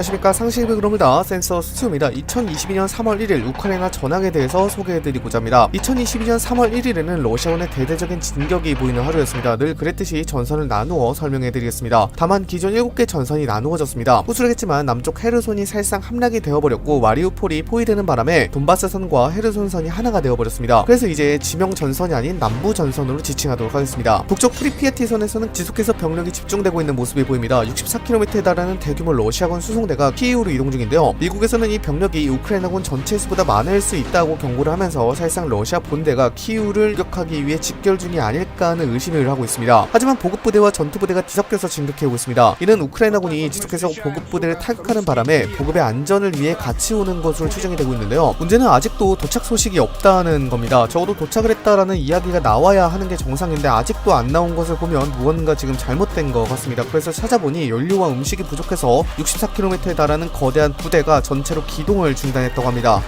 안녕하십니까, 상시백그룹니다. 센서 스튜입니다. 2022년 3월 1일 우크라이나 전황에 대해서 소개해드리고자 합니다. 2022년 3월 1일에는 러시아군의 대대적인 진격이 보이는 하루였습니다. 늘 그랬듯이 전선을 나누어 설명해드리겠습니다. 다만 기존 7개 전선이 나누어졌습니다. 후술하겠지만 남쪽 헤르손이 사실상 함락이 되어버렸고 마리우폴이 포위되는 바람에 돈바스선과 헤르손선이 하나가 되어버렸습니다. 그래서 이제 지명 전선이 아닌 남부 전선으로 지칭하도록 하겠습니다. 북쪽 프리피아티선에서는 지속해서 병력이 집중되고 있는 모습이 보입니다. 64km에 달하는 대규모 러시아군 수송대가 키이우로 이동 중인데요. 미국에서는 이 병력이 우크라이나군 전체 수보다 많을 수 있다고 경고를 하면서 사실상 러시아 본대가 키이우를 공격하기 위해 집결 중이 아닐까 하는 의심을 하고 있습니다. 하지만 보급부대와 전투부대가 뒤섞여서 진격해오고 있습니다. 이는 우크라이나군이 지속해서 보급부대를 타격하는 바람에 보급의 안전을 위해 같이 오는 것으로 추정이 되고 있는데요. 문제는 아직도 도착 소식이 없다는 겁니다. 적어도 도착을 했다라는 이야기가 나와야 하는 게 정상인데 아직도 안 나온 것을 보면 무언가 지금 잘못된 것 같습니다. 그래서 찾아보니 연료와 음식이 부족해서 64km에 달하는 거대한 부대가 전체로 기동을 중단했다고 합니다.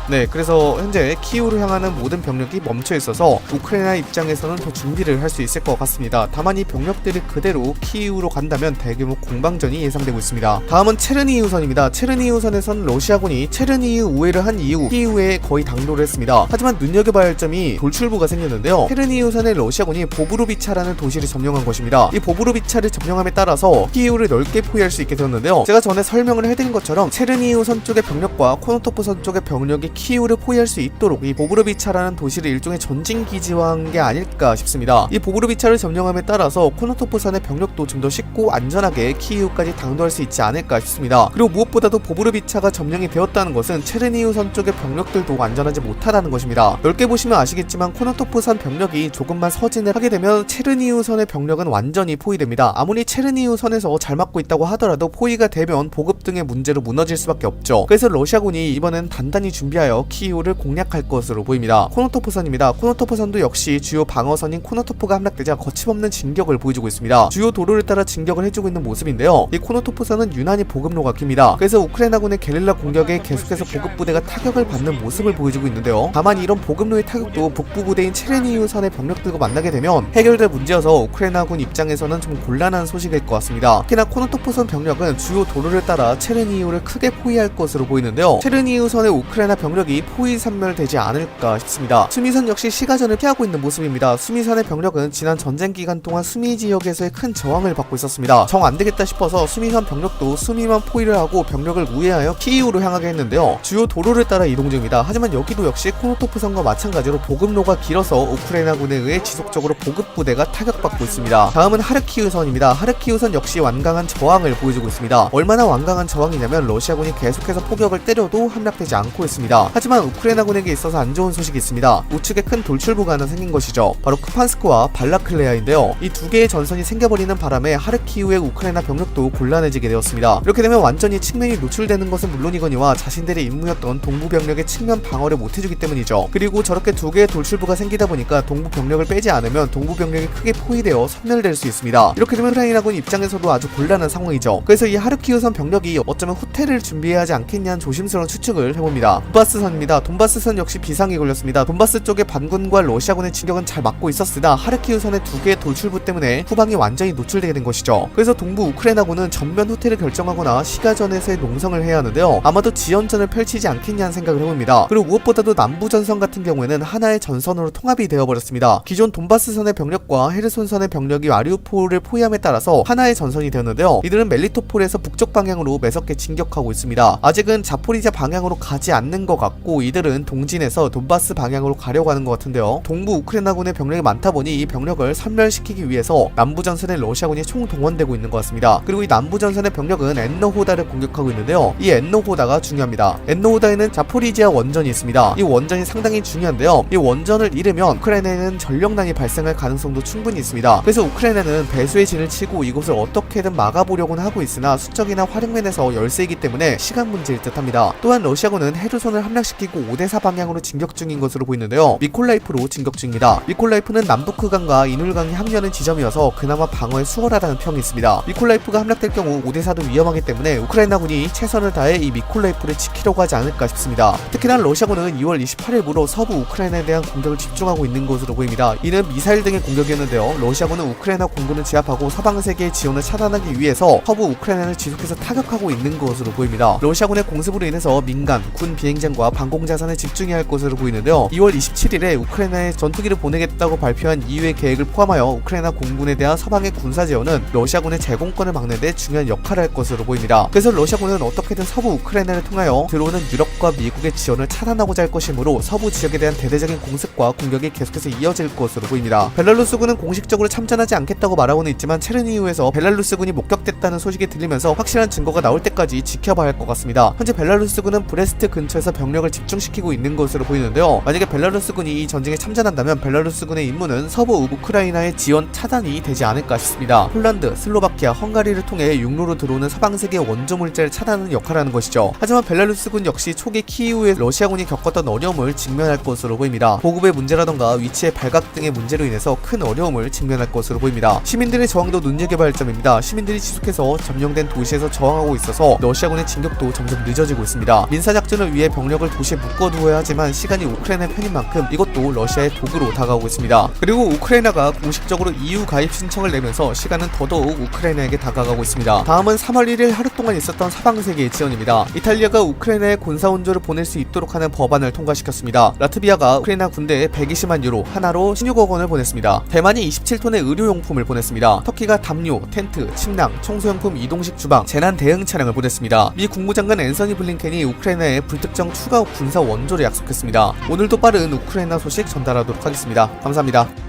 네, 그래서 현재 키이우를 향하는 모든 병력이 멈춰 있어서 우크라이나 입장에서는 더 준비를 할 수 있을 것 같습니다. 다만 이 병력들이 그대로 키이우로 간다면 대규모 공방전이 예상되고 있습니다. 다음은 체르니우선입니다. 체르니우선에선 러시아군이 체르니우 우회를 한 이후 키이우에 거의 당도를 했습니다. 하지만 눈여겨봐야 할 점이 돌출부가 생겼는데요. 체르니우선의 러시아군이 보브로비차라는 도시를 점령한 것입니다. 이 보브로비차를 점령함에 따라서 키이우를 넓게 포위할 수 있게 되었는데요. 제가 전에 설명을 해드린 것처럼 체르니우선 쪽의 병력과 코노토프선 쪽의 병력이 키이우를 포위할 수 있도록 이 보브로비차라는 도시를 일종의 전진기지화한 게 아닐까 싶습니다. 이 보브로비차를 점령함에 따라서 코노토프선의 병력도 좀 더 쉽고 안전하게 키이우까지 당도할 수 있지 않을까 싶습니다. 그리고 무엇보다도 보브로비차가 점령이 되었다는 것은 체르니우선 쪽의 병력들도 안전하지 못하다는 것입니다. 넓게 보시면 아시겠지만 코노토프선 병력이 조금만 서진을 하게 되면 체르니우선의 병력은 완전히 포위됩니다. 아무리 체르니우선에서 잘 막고 있다고 하더라도 포위가 되면 보급 등의 문제로 무너질 수밖에 없죠. 그래서 러시아군이 이번엔 단단히 준비하여 키이우를 공략할 것으로 보입니다. 코노토프선입니다. 코노토프선도 역시 주요 방어선인 코노토프가 함락되자 거침없는 진격을 보여주고 있습니다. 주요 도로를 따라 진격을 해주고 있는 모습인데요. 이 코노토프선은 유난히 보급로가 깁니다. 그래서 우크라이나군의 게릴라 공격에 계속해서 보급부대가 타격을 받는 모습을 보여주고 있는데요. 다만 이런 보급로의 타격도 북부 부대인 체르니우선의 병력들과 만나게 되면 해결될 문제여서 우크라이나군 입장에서는 좀 곤란한 소식일 것 같습니다. 특히나 코노토프선 병력은 주요 도로를 따라 체르니우를 크게 포위할 것으로 보이는데요. 체르니우선의 우크라이나 병력이 포위 산멸되지 않을까 싶습니다. 수미선 역시 시가전을 피하고 있는 모습입니다. 수미선의 병력은 지난 전쟁 기간 동안 수미 지역에서의 큰 저항을 받고 있었습니다. 정 안되겠다 싶어서 수미선 병력도 수미만 포위를 하고 병력을 우회하여 키이우로 향하게 했는데요. 주요 도로를 따라 이동 중입니다. 하지만 여기도 역시 코노토프선과 마찬가지로 보급로가 길어서 우크라이나군에 의해 지속적으로 보급부대가 타격받고 있습니다. 다음은 하르키우선입니다. 하르키우선 역시 완강한 저항을 보여주고 있습니다. 얼마나 완강한 저항이냐면 러시아군이 계속해서 포격을 때려도 함락되지 않고 있습니다. 하지만 우크라이나군에게 있어서 안 좋은 소식이 있습니다. 우측에 큰 돌출부가 하나 생긴 것이죠. 바로 쿠판스크와 발라클레아인데요. 이 두 개의 전선이 생겨버리는 바람에 하르키우의 우크라이나 병력도 곤란해지게 되었습니다. 이렇게 되면 완전히 측면이 노출되는 것은 물론이거니와 자신들의 임무였던 동부 병력의 측면 방어를 못해주기 때문이죠. 그리고 저렇게 두 개의 돌출부가 생기다 보니까 동부 병력을 빼지 않으면 동부 병력이 크게 포위되어 섬멸될 수 있습니다. 이렇게 되면 우크라이나군 입장에서도 아주 곤란한 상황이죠. 그래서 이 하르키우선 병력이 어쩌면 후퇴를 준비해야 하지 않겠냐는 조심스러운 추측을 해봅니다. 돈바스선입니다. 돈바스선 역시 비상이 걸렸습니다. 돈바스 쪽의 반군과 러시아군의 진격은 잘 막고 있었으나 하르키우선의 두 개의 돌출부 때문에 후방이 완전히 노출되게 된 것이죠. 그래서 동부 우크라이나군은 전면 후퇴를 결정하거나 시가전에서의 농성을 해야 하는데요. 아마도 지연전을 펼치지 않겠냐는 생각을 해봅니다. 그리고 무엇보다도 남부 전선 같은 경우에는 하나의 전선으로 통합이 되어버렸습니다. 기존 돈바스선의 병력과 헤르손선의 병력이 마리우폴을 포위함에 따라서 하나의 전선이 되었는데요. 이들은 멜리토폴에서 북쪽 방향으로 매섭게 진격하고 있습니다. 아직은 자포리자 방향으로 가지 않는 것 같고 이들은 동진에서 돈바스 방향으로 가려고 하는 것 같은데요. 동부 우크라이나군의 병력이 많다 보니 이 병력을 섬멸시키기 위해서 남부 전선의 러시아군이 총동원되고 있는 것 같습니다. 그리고 이 남부 전선의 병력은 엔노호다를 공격하고 있는데요. 이 엔노호다가 중요합니다. 엔노호다에는 자포리지아 원전이 있습니다. 이 원전이 상당히 중요한데요. 이 원전을 잃으면 우크라이나에는 전력난이 발생할 가능성도 충분히 있습니다. 그래서 우크라이나는 배수의 진을 치고 이곳을 어떻게든 막아보려고는 하고 있으나 수적이나 화력면에서 열세이기 때문에 시간 문제일 듯합니다. 또한 러시아군은 헤르손을 함락시키고 오데사 방향으로 진격 중인 것으로 보이는데요. 미콜라이프로 진격 중입니다. 미콜라이프는 남부크강과 이눌강이 합류하는 지점이어서 그나마 방어에 수월하다는 평이 있습니다. 미콜라이프가 함락될 경우 오데사도 위험하기 때문에 우크라이나군이 최선을 다해 이 미콜라이프를 지키려고 하지 않을까 싶습니다. 특히나 러시아군은 2월 28일부로 서부 우크라이나에 대한 공격을 집중하고 있는 것으로 보입니다. 이는 미사일 등의 공격이었는데요. 러시아군은 우크라이나 공군을 제압하고 서방 세계의 지원을 차단하기 위해서 서부 우크라이나를 지속해서 타격하고 있는 것으로 보입니다. 러시아군의 공습으로 인해서 민간, 군 비행장과 방공 자산을 집중해야 할 것으로 보이는데요. 2월 27일에 우크라이나에 전투기를 보내겠다고 발표한 이후의 계획을 포함하여 우크라이나 공군에 대한 서방의 군사 지원은 러시아군의 제공권을 막는 데 중요한 역할을 할 것으로 보입니다. 그래서 러시아군은 어떻게든 서부 우크라이나를 통하여 들어오는 유럽과 미국의 지원을 차단하고자 할 것이므로 서부 지역에 대한 대대적인 공습과 공격이 계속해서 이어질 것으로 보입니다. 벨라루스군은 공식적으로 참전하지 않겠다고 말하고는 있지만 체르니우에서 벨라루스군이 목격됐다는 소식이 들리면서 확실한 증거가 나올 때까지 지켜봐야 할 것 같습니다. 현재 벨라루스군은 브레스트 근처에서 병력을 집중시키고 있는 것으로 보이는데요. 만약에 벨라루스군이 이 전쟁에 참전한다면 벨라루스군의 임무는 서부 우크라이나의 지원 차단이 되지 않을까 싶습니다. 폴란드, 슬로바키아, 헝가리를 통해 육로로 들어오는 서방세계 원조 물자를 차단하는 역할을 하는 것이죠. 하지만 벨라루스군 역시 초기 키이우에 러시아군이 겪었던 어려움을 직면할 것으로 보입니다. 보급의 문제라던가 위치의 발각 등의 문제로 인해서 큰 어려움을 직면할 것으로 보입니다. 시민들의 저항도 눈여겨봐야 할 점입니다. 시민들이 지속해서 점령된 도시에서 저항하고 있어서 러시아군의 진격도 점점 늦어지고 있습니다. 민사작전을 위해 병력을 도시에 묶어두어야 하지만 시간이 우크라이나의 편인 만큼 이것도 러시아의 도구로 다가오고 있습니다. 그리고 우크라이나가 공식적으로 EU 가입 신청을 내면서 시간은 더더욱 우크라이나에게 다가가고 있습니다. 다음은 3월 1일 하루 동안 있었던 서방세계의 지원입니다. 이탈리아가 우크라이나에 군사원조를 보낼 수 있도록 하는 법안을 통과시켰습니다. 라트비아가 우크라이나 군대에 120만 유로, 하나로 16억 원을 보냈습니다. 대만이 27톤의 의료용품을 보냈습니다. 터키가 담요, 텐트, 침낭, 청소용품, 이동식 주방, 재난 대응 차량을 보냈습니다. 미 국무장관 앤서니 블링켄이 우크라이나에 불특정 추가 군사 원조를 약속했습니다. 오늘도 빠른 우크라이나 소식 전달하도록 하겠습니다. 감사합니다.